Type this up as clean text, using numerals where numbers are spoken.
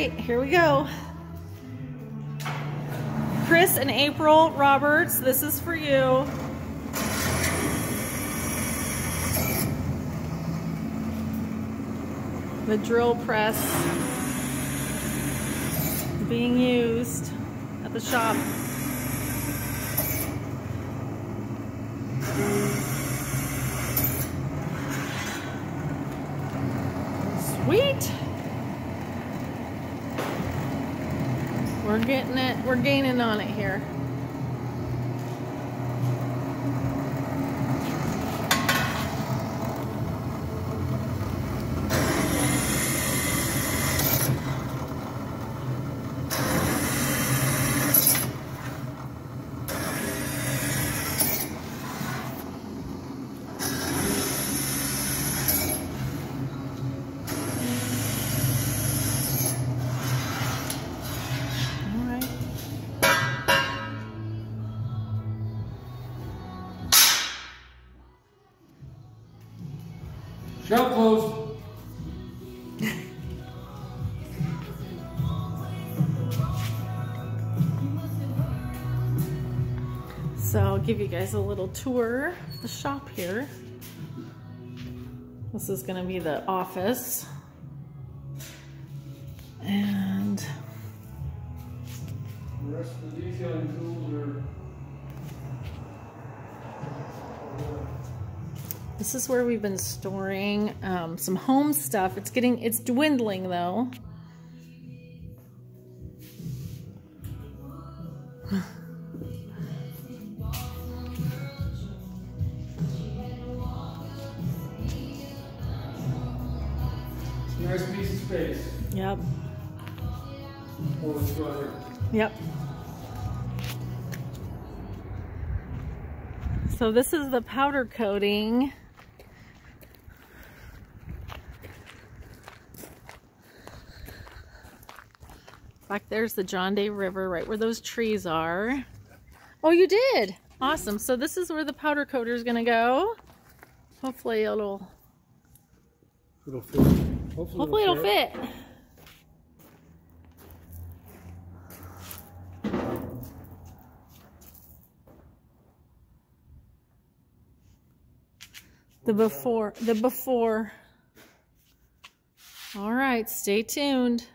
right, here we go. Chris and April Roberts, this is for you. The drill press being used at the shop. Sweet. We're getting it, we're gaining on it here. Shop closed. So I'll give you guys a little tour of the shop here. This is going to be the office. And the rest of the detailing tools are... this is where we've been storing some home stuff. It's dwindling though. Nice piece of space. Yep. Oh, let's go here. Yep. So this is the powder coating. Back there's the John Day River, right where those trees are. Oh, you did? Awesome. So this is where the powder coater is going to go. Hopefully it'll fit. Hopefully it'll fit. The before. All right, stay tuned.